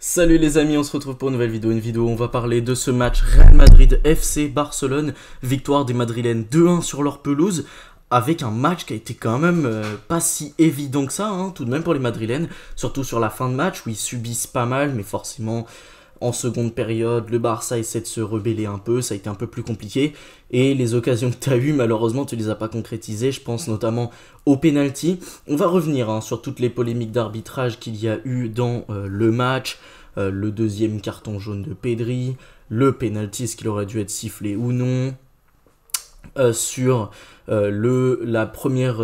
Salut les amis, on se retrouve pour une nouvelle vidéo, où on va parler de ce match Real Madrid FC Barcelone, victoire des Madrilènes 2-1 sur leur pelouse, avec un match qui a été quand même pas si évident que ça, tout de même pour les Madrilènes, surtout sur la fin de match où ils subissent pas mal, mais forcément en seconde période, le Barça essaie de se rebeller un peu, ça a été un peu plus compliqué, et les occasions que tu as eues, malheureusement, tu les as pas concrétisées, je pense notamment au penalty. On va revenir sur toutes les polémiques d'arbitrage qu'il y a eu dans le match, le deuxième carton jaune de Pedri, le penalty, est-ce qu'il aurait dû être sifflé ou non, sur la première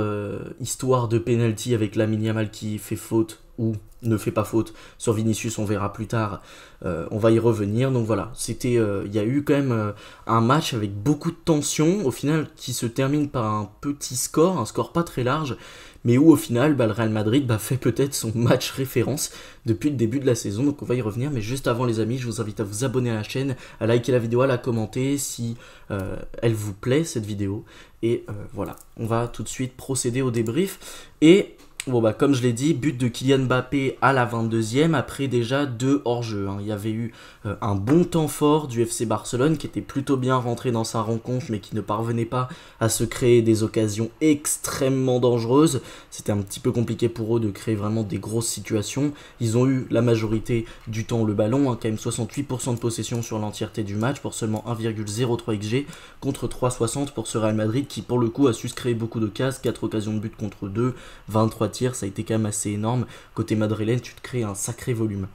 histoire de penalty avec Lamine Yamal qui fait faute ou ne fait pas faute sur Vinicius, on verra plus tard, on va y revenir. Donc voilà, c'était, il y a eu quand même un match avec beaucoup de tension, au final qui se termine par un petit score, un score pas très large, mais où au final le Real Madrid fait peut-être son match référence depuis le début de la saison, donc on va y revenir. Mais juste avant les amis, je vous invite à vous abonner à la chaîne, à liker la vidéo, à la commenter si elle vous plaît cette vidéo, et voilà, on va tout de suite procéder au débrief. Et bon comme je l'ai dit, but de Kylian Mbappé à la 22e, après déjà 2 hors-jeu. Il y avait eu un bon temps fort du FC Barcelone qui était plutôt bien rentré dans sa rencontre, mais qui ne parvenait pas à se créer des occasions extrêmement dangereuses. C'était un petit peu compliqué pour eux de créer vraiment des grosses situations. Ils ont eu la majorité du temps le ballon, quand même 68% de possession sur l'entièreté du match pour seulement 1,03 XG contre 3,60 pour ce Real Madrid qui pour le coup a su se créer beaucoup d'occasions, 4 occasions de but contre 2, 23 tirs, ça a été quand même assez énorme. Côté madrilène, tu te crées un sacré volume.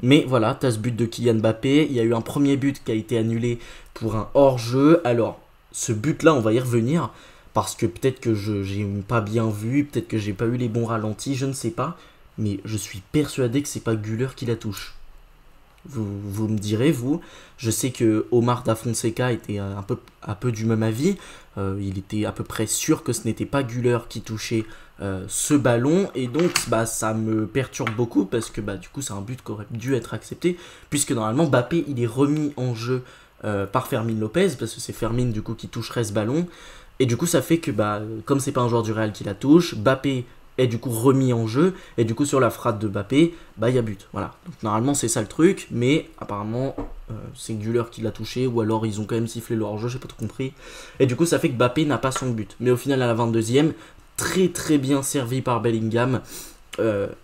Mais voilà, tu as ce but de Kylian Mbappé, il y a eu un premier but qui a été annulé pour un hors-jeu. Alors, ce but-là, on va y revenir, parce que peut-être que j'ai pas bien vu, peut-être que j'ai pas eu les bons ralentis, je ne sais pas, mais je suis persuadé que c'est pas Güler qui la touche. Vous me direz, vous, je sais que Omar Da Fonseca était un peu du même avis, il était à peu près sûr que ce n'était pas Güler qui touchait ce ballon, et donc ça me perturbe beaucoup, parce que du coup c'est un but qui aurait dû être accepté, puisque normalement Mbappé il est remis en jeu par Fermin Lopez, parce que c'est Fermin du coup qui toucherait ce ballon, et du coup ça fait que comme c'est pas un joueur du Real qui la touche, Mbappé est du coup remis en jeu, et du coup sur la frappe de Mbappé, il y a but, voilà. Donc normalement c'est ça le truc, mais apparemment c'est Güler qui l'a touché, ou alors ils ont quand même sifflé le hors-jeu, j'ai pas trop compris, et du coup ça fait que Mbappé n'a pas son but, mais au final à la 22e, très bien servi par Bellingham,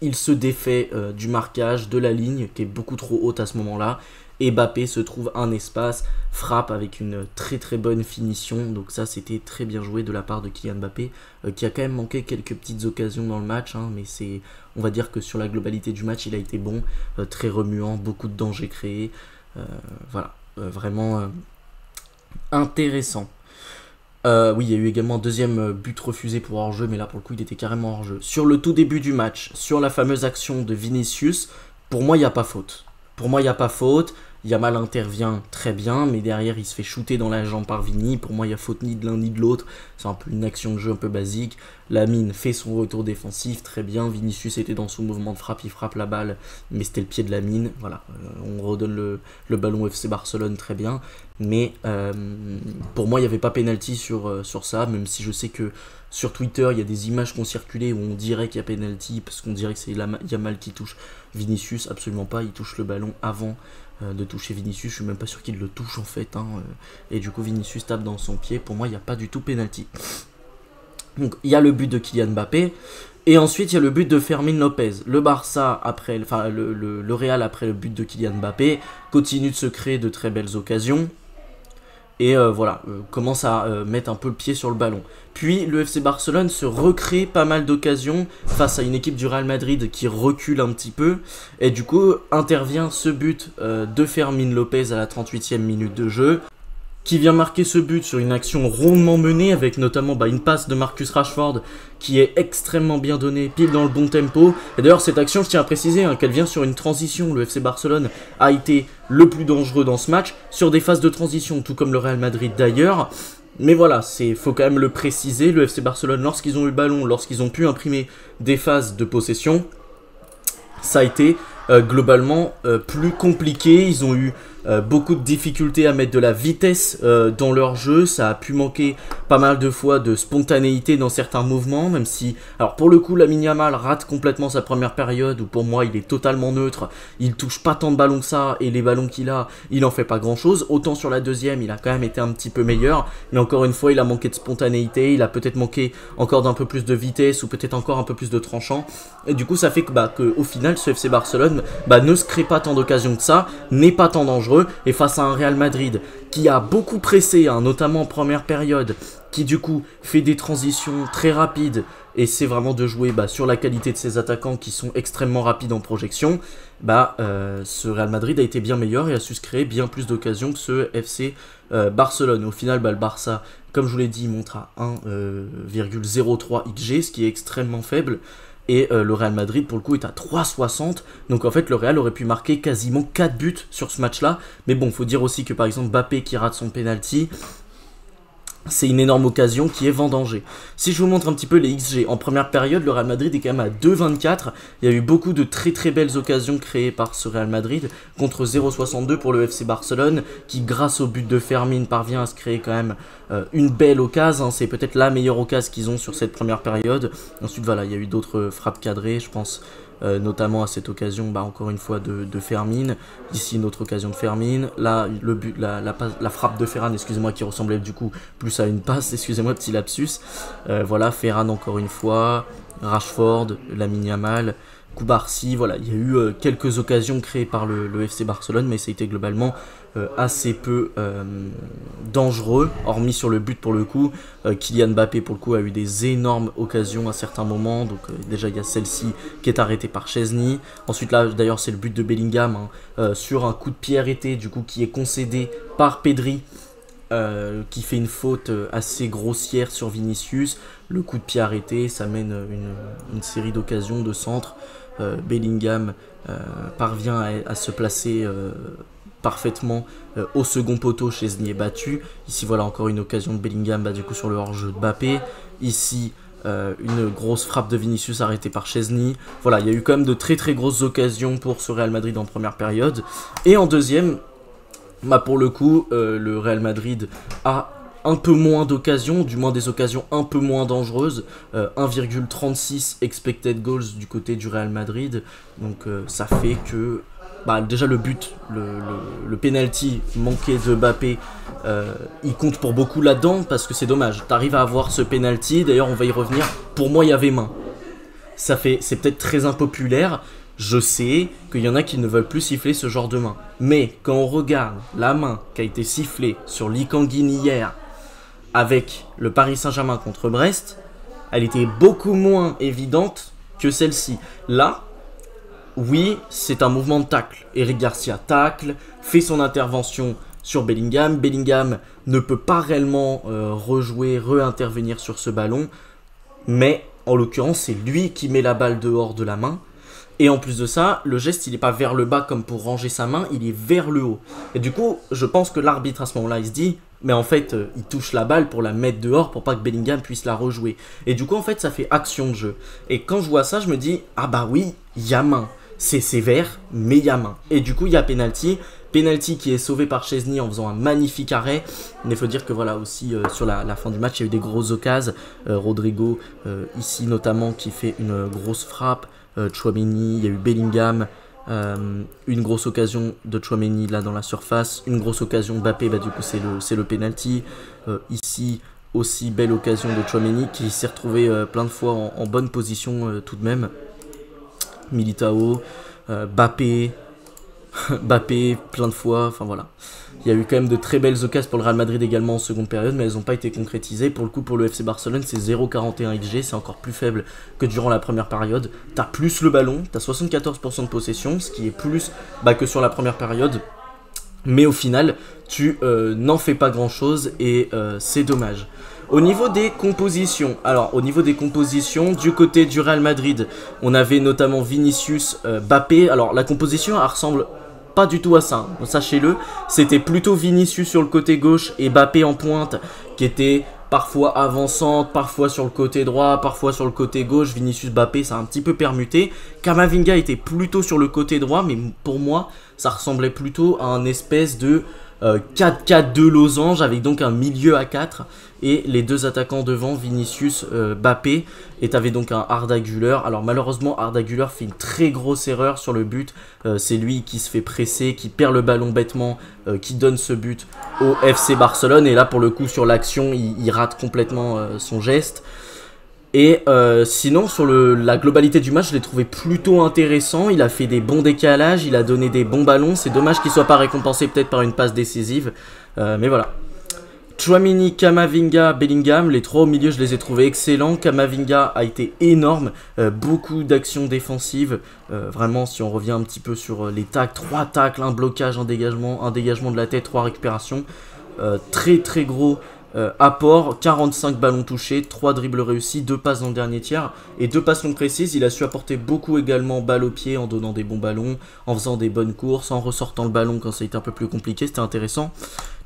il se défait du marquage, de la ligne, qui est beaucoup trop haute à ce moment-là, et Mbappé se trouve un espace, frappe avec une très bonne finition. Donc ça c'était très bien joué de la part de Kylian Mbappé, qui a quand même manqué quelques petites occasions dans le match, mais on va dire que sur la globalité du match il a été bon, très remuant, beaucoup de dangers créés, voilà, vraiment intéressant. Oui, il y a eu également un deuxième but refusé pour hors-jeu, mais là pour le coup il était carrément hors-jeu. Sur le tout début du match, sur la fameuse action de Vinicius, pour moi il n'y a pas faute. Pour moi il n'y a pas faute, Yamal intervient très bien, mais derrière il se fait shooter dans la jambe par Vini. Pour moi il n'y a faute ni de l'un ni de l'autre, c'est un peu une action de jeu un peu basique. Lamine fait son retour défensif, très bien. Vinicius était dans son mouvement de frappe, il frappe la balle, mais c'était le pied de Lamine. Voilà, on redonne le ballon au FC Barcelone, très bien. Mais pour moi il n'y avait pas pénalty sur ça, même si je sais que sur Twitter il y a des images qui ont circulé où on dirait qu'il y a pénalty, parce qu'on dirait que c'est Yamal qui touche Vinicius. Absolument pas, il touche le ballon avant de toucher Vinicius, je suis même pas sûr qu'il le touche en fait, et du coup Vinicius tape dans son pied. Pour moi il n'y a pas du tout pénalty. Donc il y a le but de Kylian Mbappé, et ensuite il y a le but de Fermin Lopez. Le Barça, le Real après le but de Kylian Mbappé, continue de se créer de très belles occasions, et voilà, commence à mettre un peu le pied sur le ballon. Puis le FC Barcelone se recrée pas mal d'occasions face à une équipe du Real Madrid qui recule un petit peu, et du coup intervient ce but de Fermin Lopez à la 38e minute de jeu, qui vient marquer ce but sur une action rondement menée, avec notamment une passe de Marcus Rashford qui est extrêmement bien donnée, pile dans le bon tempo. Et d'ailleurs cette action, je tiens à préciser qu'elle vient sur une transition. Le FC Barcelone a été le plus dangereux dans ce match sur des phases de transition, tout comme le Real Madrid d'ailleurs. Mais voilà, faut quand même le préciser, le FC Barcelone, lorsqu'ils ont eu le ballon, lorsqu'ils ont pu imprimer des phases de possession, ça a été globalement plus compliqué. Ils ont eu beaucoup de difficultés à mettre de la vitesse dans leur jeu. Ça a pu manquer pas mal de fois de spontanéité dans certains mouvements, même si, alors pour le coup, Lamine Yamal rate complètement sa première période, où pour moi il est totalement neutre, il touche pas tant de ballons que ça, et les ballons qu'il a, il en fait pas grand chose. Autant sur la deuxième, il a quand même été un petit peu meilleur, mais encore une fois, il a manqué de spontanéité, il a peut-être manqué encore d'un peu plus de vitesse, ou peut-être encore un peu plus de tranchant, et du coup ça fait que au final, ce FC Barcelone ne se crée pas tant d'occasions que ça, n'est pas tant dangereux, et face à un Real Madrid qui a beaucoup pressé, notamment en première période, qui du coup fait des transitions très rapides, et c'est vraiment de jouer sur la qualité de ses attaquants qui sont extrêmement rapides en projection, ce Real Madrid a été bien meilleur et a su se créer bien plus d'occasions que ce FC Barcelone. Au final, le Barça, comme je vous l'ai dit, montre à 1,03 XG, ce qui est extrêmement faible. Et le Real Madrid, pour le coup, est à 3,60. Donc en fait, le Real aurait pu marquer quasiment 4 buts sur ce match-là. Mais bon, faut dire aussi que par exemple, Mbappé qui rate son penalty, c'est une énorme occasion qui est vendangée. Si je vous montre un petit peu les XG, en première période, le Real Madrid est quand même à 2,24. Il y a eu beaucoup de très très belles occasions créées par ce Real Madrid, contre 0,62 pour le FC Barcelone, qui grâce au but de Fermin parvient à se créer quand même une belle occasion. C'est peut-être la meilleure occasion qu'ils ont sur cette première période. Ensuite voilà, il y a eu d'autres frappes cadrées, je pense notamment à cette occasion, encore une fois de Fermin. Ici une autre occasion de Fermin. Là le but, la frappe de Ferran, excusez-moi, qui ressemblait du coup plus à une passe, excusez-moi, petit lapsus. Voilà, Ferran encore une fois, Rashford, Lamine Yamal, Koubarsi. Voilà, il y a eu quelques occasions créées par le FC Barcelone, mais ça a été globalement assez peu dangereux, hormis sur le but pour le coup. Kylian Mbappé pour le coup a eu des énormes occasions à certains moments, donc déjà il y a celle-ci qui est arrêtée par Chesney. Ensuite là d'ailleurs c'est le but de Bellingham sur un coup de pied arrêté du coup qui est concédé par Pedri, qui fait une faute assez grossière sur Vinicius. Le coup de pied arrêté, ça mène une série d'occasions de centre. Bellingham parvient à se placer parfaitement au second poteau. Chesney est battu. Ici voilà encore une occasion de Bellingham du coup sur le hors-jeu de Mbappé. Ici une grosse frappe de Vinicius arrêtée par Chesney. Voilà, il y a eu quand même de très très grosses occasions pour ce Real Madrid en première période. Et en deuxième, pour le coup, le Real Madrid a un peu moins d'occasions, du moins des occasions un peu moins dangereuses. 1,36 expected goals du côté du Real Madrid. Donc ça fait que déjà le but, le penalty manqué de Mbappé, il compte pour beaucoup là-dedans, parce que c'est dommage. T'arrives à avoir ce penalty, d'ailleurs on va y revenir. Pour moi il y avait main. C'est peut-être très impopulaire. Je sais qu'il y en a qui ne veulent plus siffler ce genre de main. Mais quand on regarde la main qui a été sifflée sur Lee Kang-in hier avec le Paris Saint-Germain contre Brest, elle était beaucoup moins évidente que celle-ci. Là, oui, c'est un mouvement de tacle. Eric Garcia tacle, fait son intervention sur Bellingham. Bellingham ne peut pas réellement réintervenir sur ce ballon. Mais en l'occurrence, c'est lui qui met la balle dehors de la main. Et en plus de ça, le geste, il n'est pas vers le bas comme pour ranger sa main, il est vers le haut. Et du coup, je pense que l'arbitre à ce moment-là, il se dit, mais en fait, il touche la balle pour la mettre dehors, pour pas que Bellingham puisse la rejouer. Et du coup, en fait, ça fait action de jeu. Et quand je vois ça, je me dis, ah bah oui, il y a main. C'est sévère, mais il y a main. Et du coup, il y a penalty. Penalty qui est sauvé par Chesney en faisant un magnifique arrêt. Mais il faut dire que voilà aussi sur la fin du match, il y a eu des grosses occasions. Rodrigo, ici notamment, qui fait une grosse frappe. Tchouaméni, il y a eu Bellingham, une grosse occasion de Tchouaméni là dans la surface, une grosse occasion de Mbappé, du coup c'est le penalty. Ici aussi belle occasion de Tchouaméni qui s'est retrouvé plein de fois en bonne position tout de même. Militao, Mbappé, plein de fois, enfin voilà. Il y a eu quand même de très belles occasions pour le Real Madrid également en seconde période, mais elles n'ont pas été concrétisées. Pour le coup, pour le FC Barcelone, c'est 0,41 XG, c'est encore plus faible que durant la première période. T'as plus le ballon, t'as 74% de possession, ce qui est plus que sur la première période. Mais au final, tu n'en fais pas grand-chose et c'est dommage. Au niveau des compositions, du côté du Real Madrid, on avait notamment Vinicius, Mbappé. Alors la composition, elle ressemble pas du tout à ça, sachez-le. C'était plutôt Vinicius sur le côté gauche et Mbappé en pointe qui était parfois avançante, parfois sur le côté droit, parfois sur le côté gauche. Vinicius Mbappé, ça a un petit peu permuté. Kamavinga était plutôt sur le côté droit, mais pour moi, ça ressemblait plutôt à un espèce de 4-4-2 losange avec donc un milieu à 4 et les deux attaquants devant, Vinicius, Mbappé, et t'avais donc un Arda Güler. Alors malheureusement Arda Güler fait une très grosse erreur sur le but, c'est lui qui se fait presser, qui perd le ballon bêtement, qui donne ce but au FC Barcelone, et là pour le coup sur l'action il rate complètement son geste. Et sinon, sur la globalité du match, je l'ai trouvé plutôt intéressant. Il a fait des bons décalages, il a donné des bons ballons. C'est dommage qu'il ne soit pas récompensé peut-être par une passe décisive. Mais voilà. Tchouaméni, Kamavinga, Bellingham, les trois au milieu, je les ai trouvés excellents. Kamavinga a été énorme, beaucoup d'actions défensives. Vraiment, si on revient un petit peu sur les tacles, 3 tacles, un blocage, un dégagement de la tête, 3 récupérations. Très très gros apport, 45 ballons touchés, 3 dribbles réussis, 2 passes dans le dernier tiers et 2 passes longues précises. Il a su apporter beaucoup également balle au pied en donnant des bons ballons, en faisant des bonnes courses, en ressortant le ballon quand ça a été un peu plus compliqué, c'était intéressant.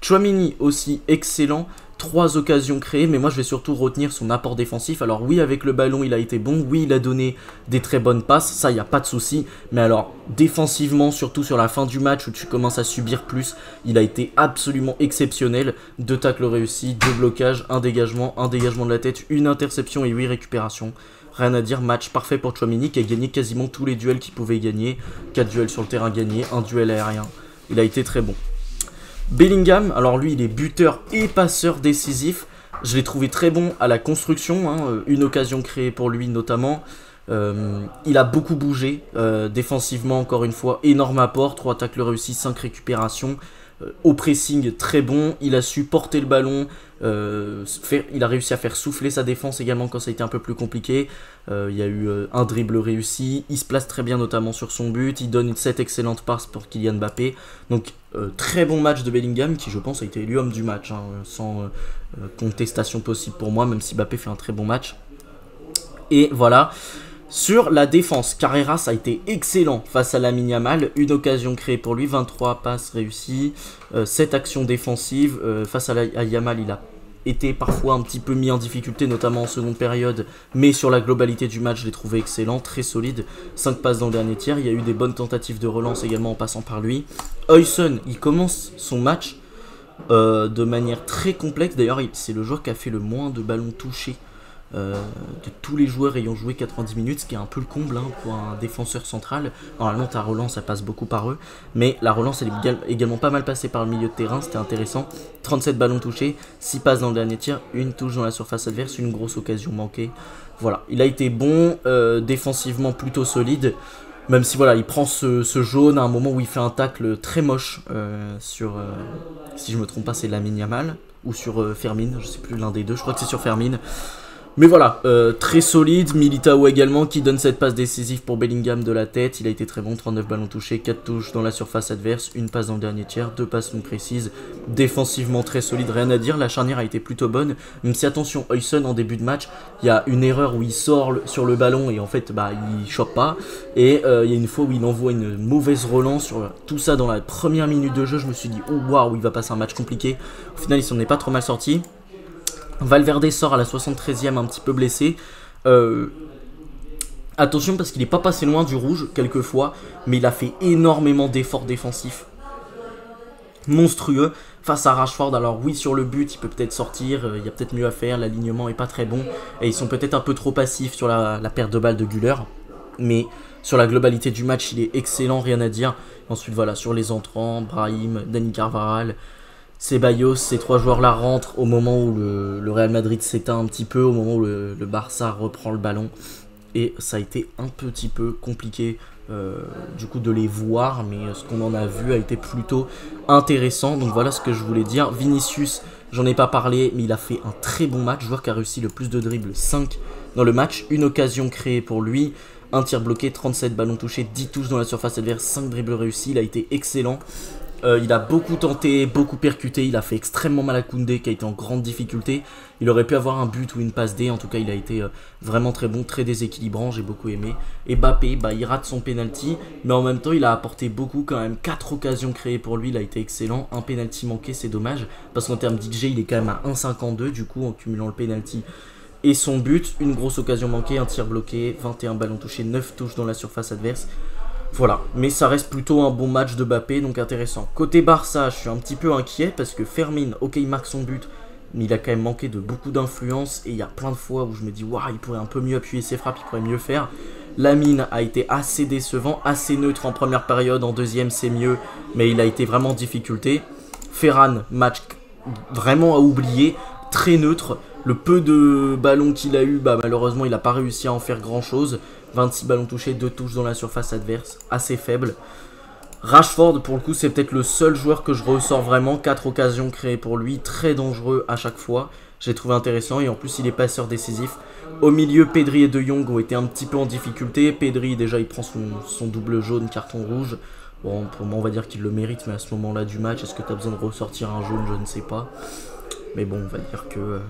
Tchouaméni aussi excellent, 3 occasions créées, mais moi je vais surtout retenir son apport défensif. Alors oui, avec le ballon il a été bon, oui il a donné des très bonnes passes, ça il n'y a pas de souci, mais alors défensivement, surtout sur la fin du match où tu commences à subir plus, il a été absolument exceptionnel. 2 tacles réussis, 2 blocages, un dégagement de la tête, une interception et 8 récupérations. Rien à dire, match parfait pour Tchouaméni qui a gagné quasiment tous les duels qu'il pouvait gagner, 4 duels sur le terrain gagnés, 1 duel aérien, il a été très bon. Bellingham, alors lui il est buteur et passeur décisif, je l'ai trouvé très bon à la construction, une occasion créée pour lui notamment. Il a beaucoup bougé, défensivement encore une fois, énorme apport, 3 tacles réussis, 5 récupérations, au pressing très bon, il a su porter le ballon, il a réussi à faire souffler sa défense également quand ça a été un peu plus compliqué. Il y a eu un dribble réussi, il se place très bien notamment sur son but, il donne cette excellente passe pour Kylian Mbappé. Donc très bon match de Bellingham qui je pense a été élu homme du match, sans contestation possible pour moi, même si Mbappé fait un très bon match. Et voilà. Sur la défense, Carreras a été excellent face à Lamine Yamal, une occasion créée pour lui, 23 passes réussies, 7 actions défensives. Face à Yamal, il a été parfois un petit peu mis en difficulté, notamment en seconde période, mais sur la globalité du match, je l'ai trouvé excellent, très solide, 5 passes dans le dernier tiers. Il y a eu des bonnes tentatives de relance également en passant par lui. Huyson, il commence son match de manière très complexe, d'ailleurs c'est le joueur qui a fait le moins de ballons touchés de tous les joueurs ayant joué 90 minutes, ce qui est un peu le comble pour un défenseur central. Normalement ta relance ça passe beaucoup par eux, mais la relance elle est également pas mal passée par le milieu de terrain, c'était intéressant. 37 ballons touchés, 6 passes dans le dernier tir, une touche dans la surface adverse, une grosse occasion manquée. Voilà, il a été bon, défensivement plutôt solide, même si voilà il prend ce jaune à un moment où il fait un tacle très moche sur, si je me trompe pas c'est Lamine Yamal, ou sur Fermin, je sais plus, l'un des deux, je crois que c'est sur Fermin. Mais voilà, très solide. Militao également qui donne cette passe décisive pour Bellingham de la tête. Il a été très bon, 39 ballons touchés, 4 touches dans la surface adverse, une passe dans le dernier tiers, 2 passes non précises. Défensivement très solide, rien à dire. La charnière a été plutôt bonne. Même si attention, Huyson en début de match, il y a une erreur où il sort sur le ballon et en fait il chope pas. Et il y a une fois où il envoie une mauvaise relance sur tout ça dans la première minute de jeu. Je me suis dit, oh waouh, il va passer un match compliqué. Au final, il s'en est pas trop mal sorti. Valverde sort à la 73e un petit peu blessé. Attention parce qu'il n'est pas passé loin du rouge quelquefois, mais il a fait énormément d'efforts défensifs monstrueux face à Rashford. Alors oui, sur le but il peut peut-être sortir, il y a peut-être mieux à faire, l'alignement est pas très bon et ils sont peut-être un peu trop passifs sur la perte de balle de Güler, mais sur la globalité du match il est excellent, rien à dire. Ensuite voilà, sur les entrants, Brahim, Dani Carvajal, Ceballos, ces 3 joueurs-là rentrent au moment où le Real Madrid s'éteint un petit peu, au moment où le Barça reprend le ballon. Et ça a été un petit peu compliqué du coup de les voir, mais ce qu'on en a vu a été plutôt intéressant. Donc voilà ce que je voulais dire. Vinicius, j'en ai pas parlé, mais il a fait un très bon match. Joueur qui a réussi le plus de dribbles, 5 dans le match. Une occasion créée pour lui, un tir bloqué, 37 ballons touchés, 10 touches dans la surface adverse, 5 dribbles réussis. Il a été excellent. Il a beaucoup tenté, beaucoup percuté, il a fait extrêmement mal à Koundé qui a été en grande difficulté. Il aurait pu avoir un but ou une passe D, en tout cas il a été vraiment très bon, très déséquilibrant, j'ai beaucoup aimé. Et Mbappé, il rate son penalty, mais en même temps il a apporté beaucoup quand même, 4 occasions créées pour lui, il a été excellent. Un penalty manqué, c'est dommage, parce qu'en termes d'XG il est quand même à 1,52 du coup en cumulant le penalty et son but. Une grosse occasion manquée, un tir bloqué, 21 ballons touchés, 9 touches dans la surface adverse. Voilà, mais ça reste plutôt un bon match de Mbappé, donc intéressant. Côté Barça, je suis un petit peu inquiet parce que Fermin, ok, il marque son but, mais il a quand même manqué de beaucoup d'influence. Et il y a plein de fois où je me dis, waouh, il pourrait un peu mieux appuyer ses frappes, il pourrait mieux faire. Lamine a été assez décevant, assez neutre en première période, en deuxième c'est mieux, mais il a été vraiment en difficulté. Ferran, match vraiment à oublier, très neutre. Le peu de ballons qu'il a eu, malheureusement il n'a pas réussi à en faire grand chose. 26 ballons touchés, 2 touches dans la surface adverse, assez faible. Rashford, pour le coup, c'est peut-être le seul joueur que je ressors vraiment. 4 occasions créées pour lui, très dangereux à chaque fois. J'ai trouvé intéressant et en plus il est passeur décisif. Au milieu, Pedri et De Jong ont été un petit peu en difficulté. Pedri, déjà, il prend son double jaune, carton rouge. Bon, pour moi, on va dire qu'il le mérite, mais à ce moment-là du match, est-ce que tu as besoin de ressortir un jaune? Je ne sais pas. Mais bon, on va dire que...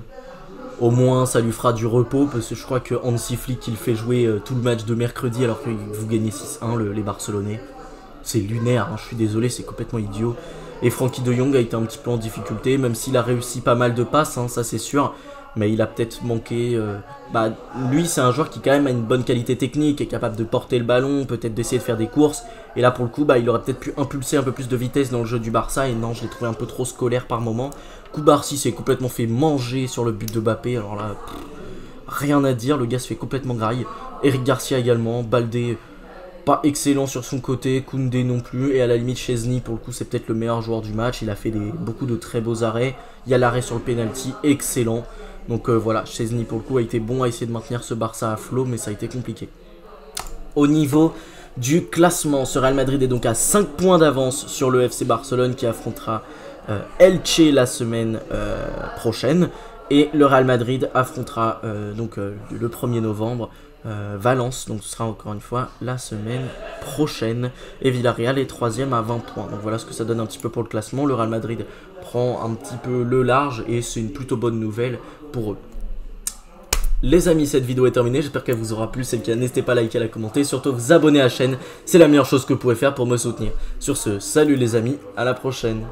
au moins ça lui fera du repos parce que je crois que Hansi Flick il fait jouer tout le match de mercredi alors que vous gagnez 6-1 les Barcelonais. C'est lunaire, hein, je suis désolé, c'est complètement idiot. Et Frenkie de Jong a été un petit peu en difficulté, même s'il a réussi pas mal de passes, hein, ça c'est sûr. Mais il a peut-être manqué... lui c'est un joueur qui quand même a une bonne qualité technique, est capable de porter le ballon, peut-être d'essayer de faire des courses. Et là pour le coup il aurait peut-être pu impulser un peu plus de vitesse dans le jeu du Barça. Et non, je l'ai trouvé un peu trop scolaire par moment. Koubarsi s'est complètement fait manger sur le but de Mbappé. Alors là, rien à dire, le gars se fait complètement graille. Eric Garcia également, Baldé pas excellent sur son côté, Koundé non plus. Et à la limite Chesney pour le coup c'est peut-être le meilleur joueur du match. Il a fait beaucoup de très beaux arrêts. Il y a l'arrêt sur le penalty, excellent. Donc voilà, Chesney pour le coup a été bon à essayer de maintenir ce Barça à flot, mais ça a été compliqué. Au niveau du classement, ce Real Madrid est donc à 5 points d'avance sur le FC Barcelone qui affrontera Elche la semaine prochaine. Et le Real Madrid affrontera le 1er novembre Valence, donc ce sera encore une fois la semaine prochaine. Et Villarreal est 3ème à 20 points. Donc voilà ce que ça donne un petit peu pour le classement. Le Real Madrid prend un petit peu le large et c'est une plutôt bonne nouvelle pour eux. Les amis, cette vidéo est terminée, j'espère qu'elle vous aura plu. Celle qui a, n'hésitez pas à liker, à la commenter, surtout vous abonner à la chaîne, c'est la meilleure chose que vous pouvez faire pour me soutenir. Sur ce, salut les amis, à la prochaine.